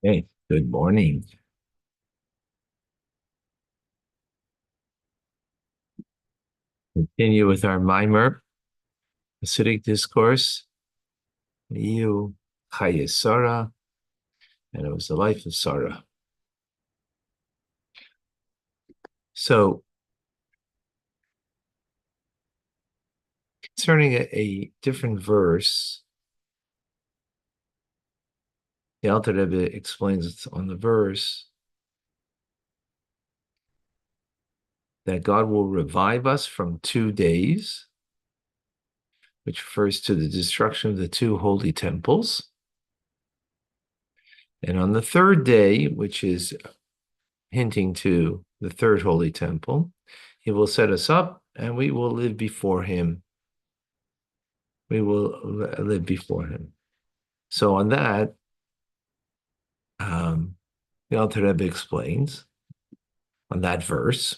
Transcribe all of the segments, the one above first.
Hey, good morning. Continue with our mimer, Hasidic discourse, Iu Chaye Sarah, and it was the life of Sarah. So, concerning a different verse, the Alter Rebbe explains on the verse that God will revive us from 2 days, which refers to the destruction of the two holy temples. And on the third day, which is hinting to the third holy temple, he will set us up and we will live before him. We will live before him. So on that, the Alter Rebbe explains on that verse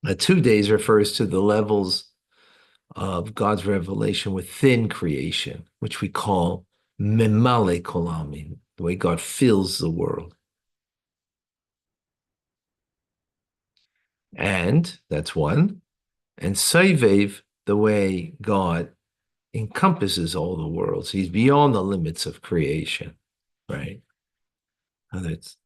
that 2 days refers to the levels of God's revelation within creation, which we call memale kolamin, the way God fills the world. And that's one. And Saivev, the way God encompasses all the worlds. He's beyond the limits of creation, right? And that's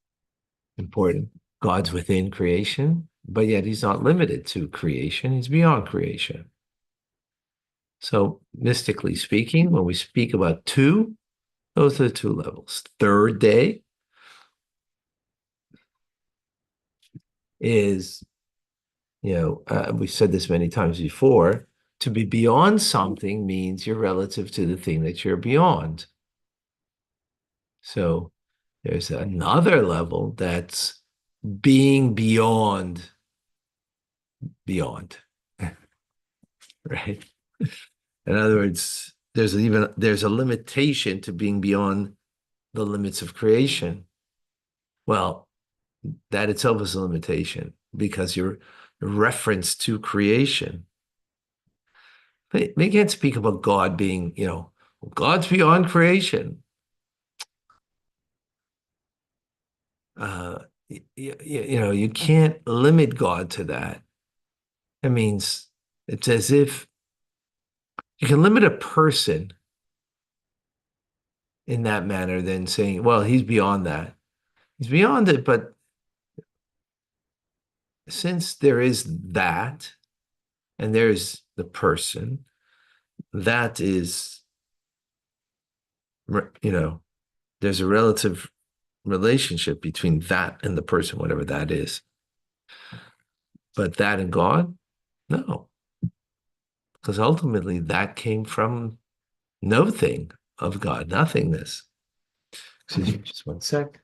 important. God's within creation, but yet he's not limited to creation. He's beyond creation. So, mystically speaking, when we speak about two, those are the two levels. Third day is, we've said this many times before, to be beyond something means you're relative to the thing that you're beyond. So, there's another level that's being beyond, right? In other words, there's a limitation to being beyond the limits of creation. Well, that itself is a limitation because you're a reference to creation. They can't speak about God being, God's beyond creation. You can't limit God to that. That means it's as if you can limit a person in that manner than saying, well, he's beyond that. He's beyond it, but since there is that and there's the person, that is, there's a relative relationship between that and the person, whatever that is. But that and God, no, because ultimately that came from no thing of God, nothingness. Excuse me, just one sec.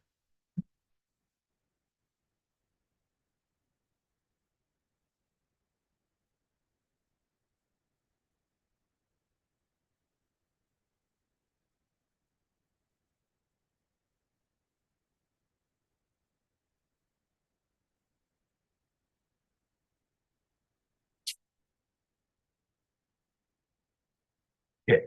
Okay.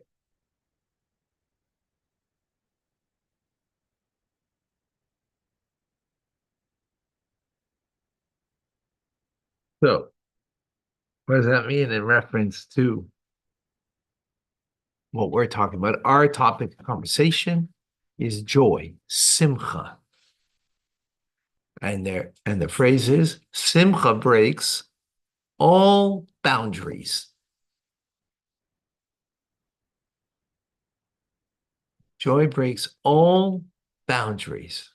So, what does that mean in reference to what we're talking about? Our topic of conversation is joy, simcha. And the phrase is simcha breaks all boundaries. Joy breaks all boundaries.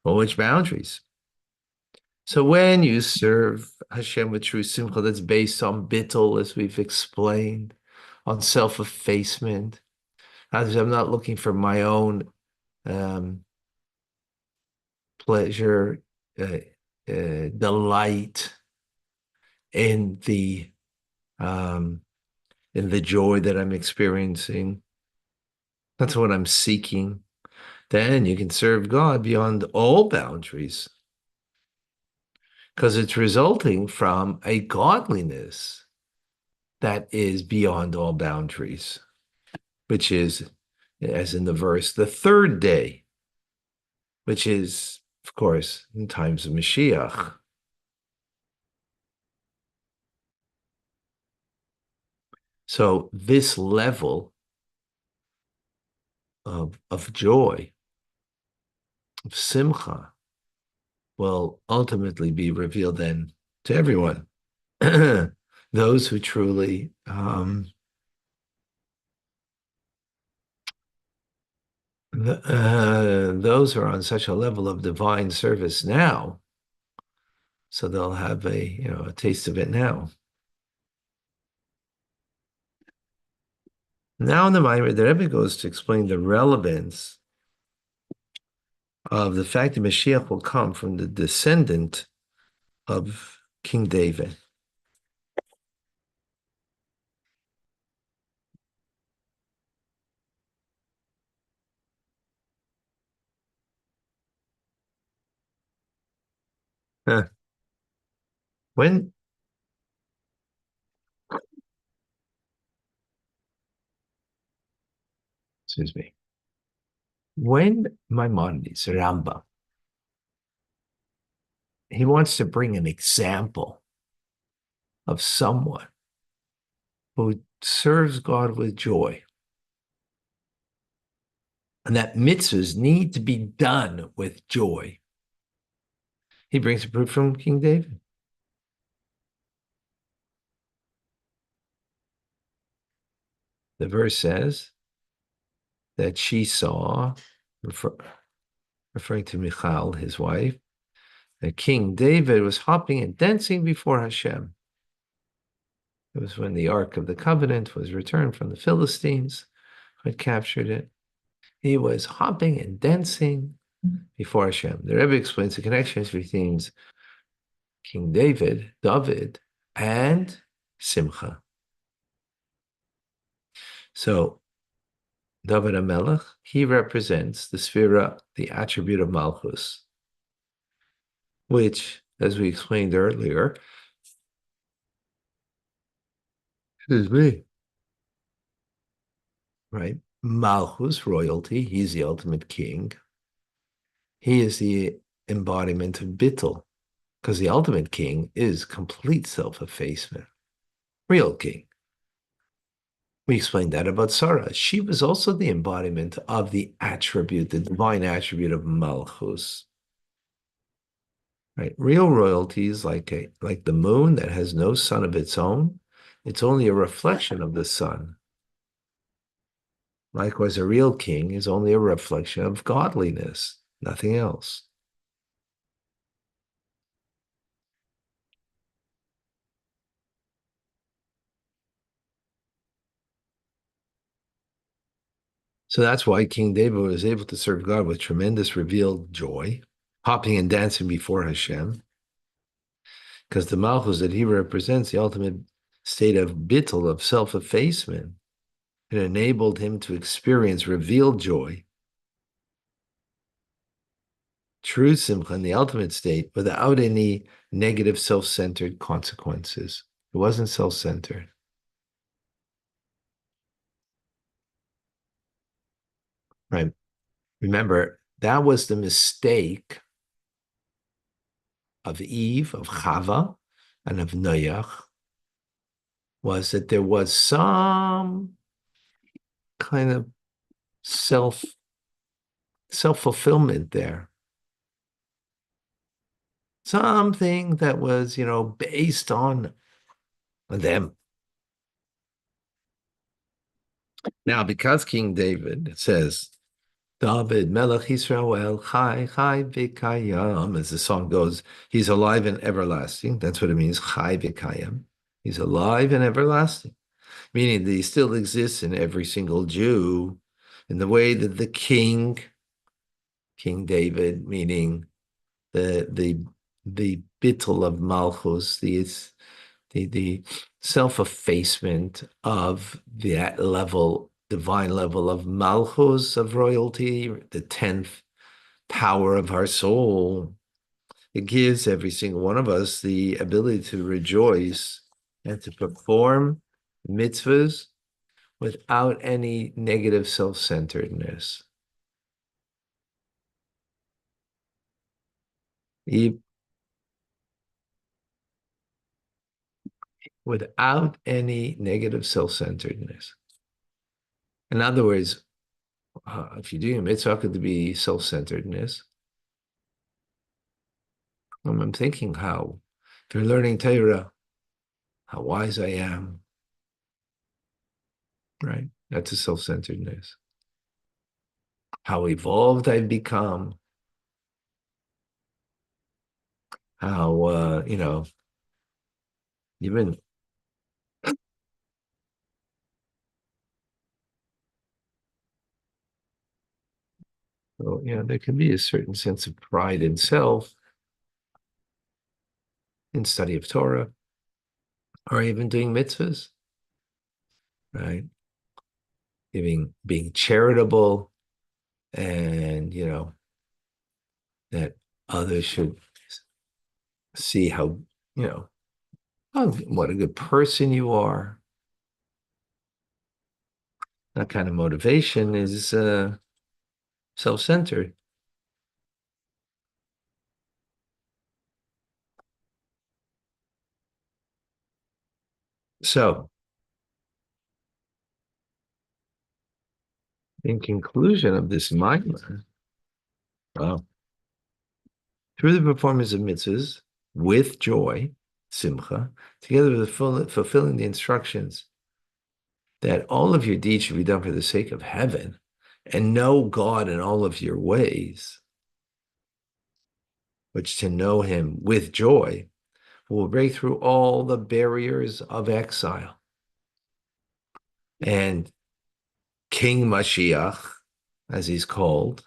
Well, which boundaries? So when you serve Hashem with true simcha, that's based on bittul, as we've explained, on self-effacement. I'm not looking for my own pleasure, delight in the um, joy that I'm experiencing. That's what I'm seeking. Then you can serve God beyond all boundaries because it's resulting from a godliness that is beyond all boundaries, which is as in the verse, the third day, which is, of course, in times of Mashiach. So this level of joy, of simcha, will ultimately be revealed then to everyone. Those who truly those who are on such a level of divine service now, so they'll have a taste of it now. Now in the Maimon, the Rebbe goes to explain the relevance of the fact that Mashiach will come from the descendant of King David. Huh. When, excuse me, when Maimonides, Rambam, he wants to bring an example of someone who serves God with joy, and that mitzvahs need to be done with joy. He brings a proof from King David. The verse says that she saw, referring to Michal, his wife, that King David was hopping and dancing before Hashem. It was when the Ark of the Covenant was returned from the Philistines, who had captured it. He was hopping and dancing before Hashem. The Rebbe explains the connections between King David, and Simcha. So, David HaMelech, he represents the Sphira, the attribute of Malchus, which, as we explained earlier, excuse me, right? Malchus, royalty, he's the ultimate king. He is the embodiment of Bittul, because the ultimate king is complete self-effacement, real king. We explained that about Sarah. She was also the embodiment of the attribute, the divine attribute of Malchus. Right? Real royalty is like the moon that has no sun of its own. It's only a reflection of the sun. Likewise, a real king is only a reflection of godliness, nothing else. So that's why King David was able to serve God with tremendous revealed joy, hopping and dancing before Hashem, because the Malchus that he represents, the ultimate state of bittul, of self-effacement, it enabled him to experience revealed joy, true simcha in the ultimate state, without any negative self-centered consequences. It wasn't self-centered. Right? Remember, that was the mistake of Eve, of Chava, and of Noach, was that there was some kind of self-fulfillment there. Something that was, based on them. Now, because King David, it says, David, Melech Yisrael, Chai, Chai V'Kayam, as the song goes, he's alive and everlasting. That's what it means, Chai V'Kayam. He's alive and everlasting, meaning that he still exists in every single Jew in the way that the King David, meaning the bittul of Malchus, the self-effacement of that level, divine level of Malchus, of royalty, the 10th power of our soul. It gives every single one of us the ability to rejoice and to perform mitzvahs without any negative self-centeredness. E- Without any negative self-centeredness. In other words, if you're doing a mitzvah, could be self-centeredness. I'm thinking how, if you're learning Torah, how wise I am, right? That's a self-centeredness. How evolved I've become, how, even, well, there can be a certain sense of pride in self in study of Torah, or even doing mitzvahs, right? Being charitable, and that others should see how, oh, what a good person you are. That kind of motivation is self-centered. So, in conclusion of this mimer, wow, through the performance of mitzvahs with joy, simcha, together with fulfilling the instructions that all of your deeds should be done for the sake of heaven, and know God in all of your ways, which to know him with joy will break through all the barriers of exile. And King Mashiach, as he's called,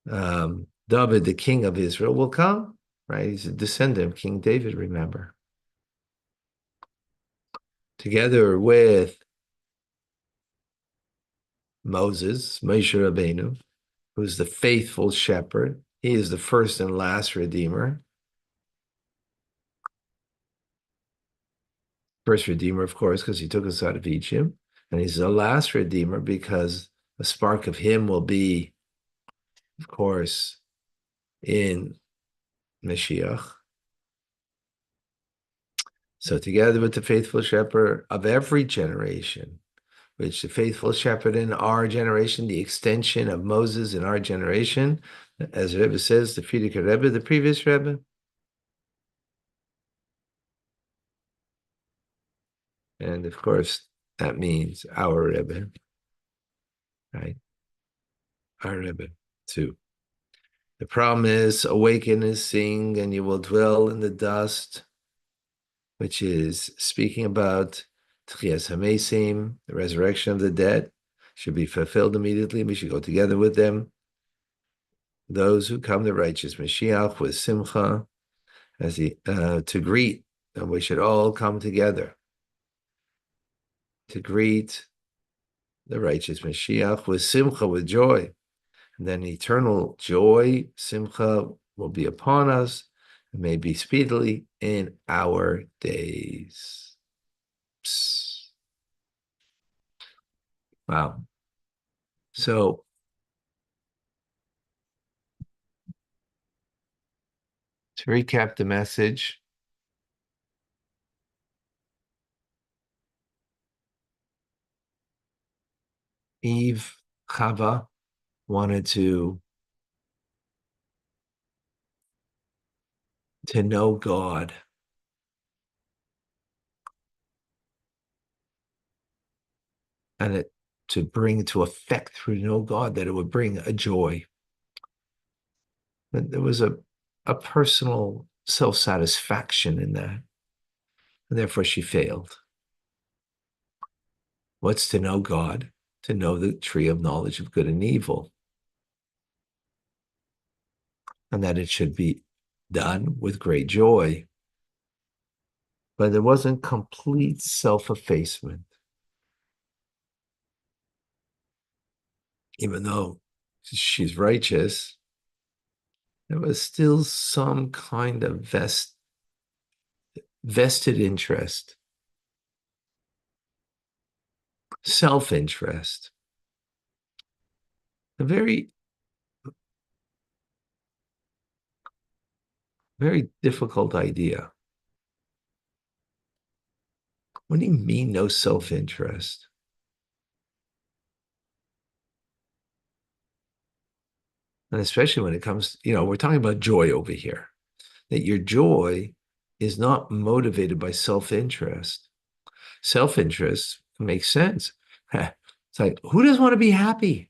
David, the king of Israel, will come, right? He's a descendant of King David, remember. Together with Moses, Moshe Rabbeinu, who's the faithful shepherd. He is the first and last redeemer. First redeemer, of course, because he took us out of Egypt. And he's the last redeemer because a spark of him will be, of course, in Mashiach. So together with the faithful shepherd of every generation, which the faithful shepherd in our generation, the extension of Moses in our generation, as the Rebbe says, the Frierdiker Rebbe, the previous Rebbe. And of course, that means our Rebbe, right? Our Rebbe, too. The problem is, awaken and sing, and you will dwell in the dust, which is speaking about Tchias HaMesim, the resurrection of the dead, should be fulfilled immediately. We should go together with them. Those who come, the righteous Mashiach, with Simcha, as he to greet, and we should all come together to greet the righteous Mashiach with Simcha, with joy. And then eternal joy, Simcha, will be upon us, and may be speedily in our days. Psst. Wow. So, to recap the message, Eve, Chava, wanted to know God, and to bring to effect through know God, that it would bring a joy. But there was a personal self-satisfaction in that, and therefore she failed. What's to know God? To know the tree of knowledge of good and evil, and that it should be done with great joy. But there wasn't complete self-effacement. Even though she's righteous, there was still some kind of vested interest self-interest. A very, very difficult idea. What do you mean, no self-interest? And especially when it comes, we're talking about joy over here, that your joy is not motivated by self-interest. Self-interest makes sense. It's like, who doesn't want to be happy?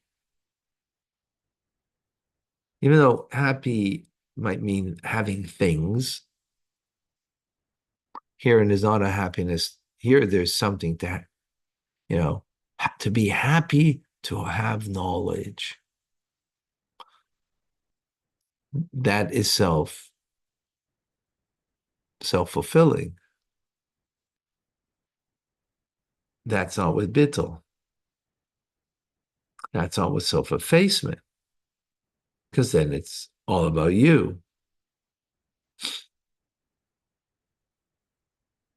Even though happy might mean having things, here and is not a happiness. Here, there's something to be happy, to have knowledge. That is self-fulfilling. That's not with Bittel. That's not with self-effacement. Because then it's all about you.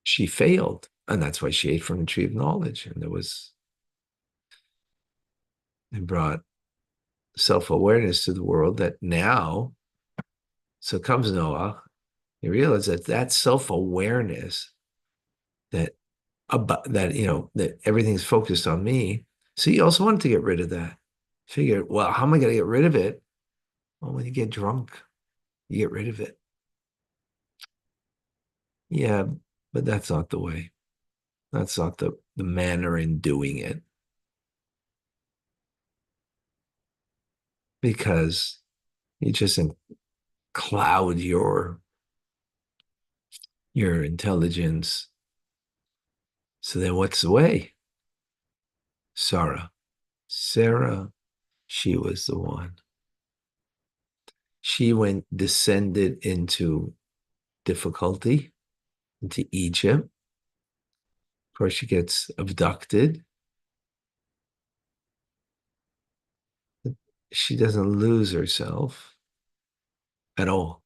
She failed. And that's why she ate from the tree of knowledge. And it brought self-awareness to the world that now, so comes Noah, you realize that self-awareness that that everything's focused on me. So you also wanted to get rid of that. Figure, well, how am I going to get rid of it? Well, when you get drunk, you get rid of it. Yeah, but that's not the way. That's not the manner in doing it. Because you just cloud your intelligence. So then what's the way? Sarah, she was the one. She descended into difficulty, into Egypt. Of course, she gets abducted. She doesn't lose herself at all.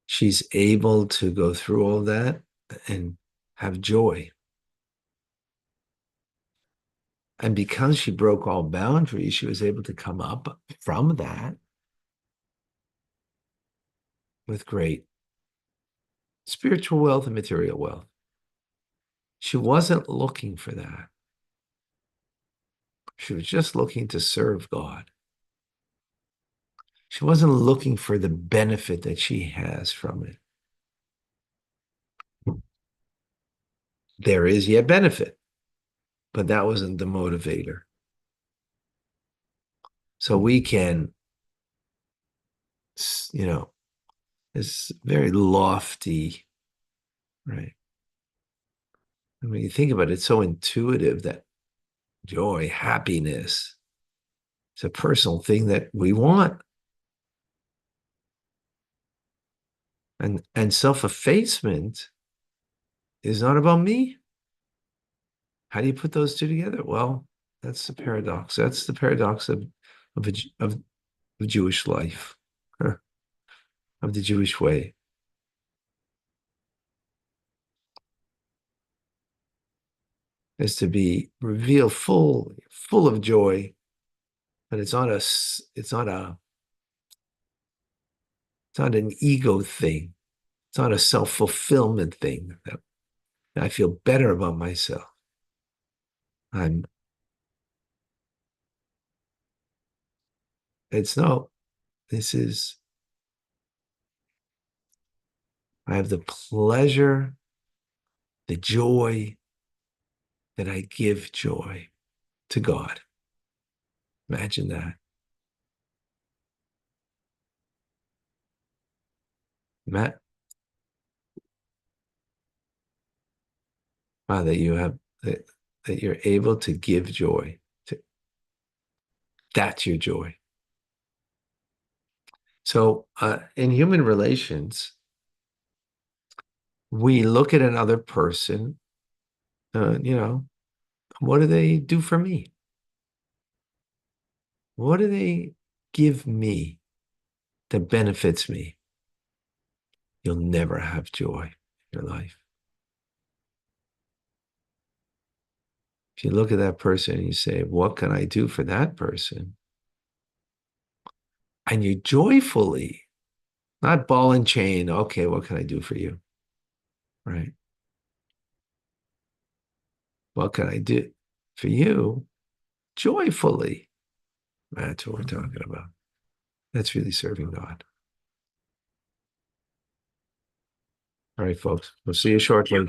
She's able to go through all that and have joy. And because she broke all boundaries, she was able to come up from that with great spiritual wealth and material wealth. She wasn't looking for that. She was just looking to serve God. She wasn't looking for the benefit that she has from it. There is yet benefit, but that wasn't the motivator. So we can, it's very lofty, right? I mean, you think about it, it's so intuitive that joy, happiness, it's a personal thing that we want. And self-effacement is not about me. How do you put those two together? Well, that's the paradox. That's the paradox of Jewish life, of the Jewish way. Is to be revealed full of joy, but it's not an ego thing. It's not a self-fulfillment thing that I feel better about myself. It's no, this is, I have the pleasure, the joy that I give joy to God. Imagine that. Matt, wow, that you're able to give joy. That's your joy. So in human relations, we look at another person, what do they do for me? What do they give me that benefits me? You'll never have joy in your life. If you look at that person and you say, what can I do for that person? And you joyfully, not ball and chain, okay, what can I do for you? Right? What can I do for you? Joyfully. That's what we're talking about. That's really serving God. All right, folks. We'll see you shortly.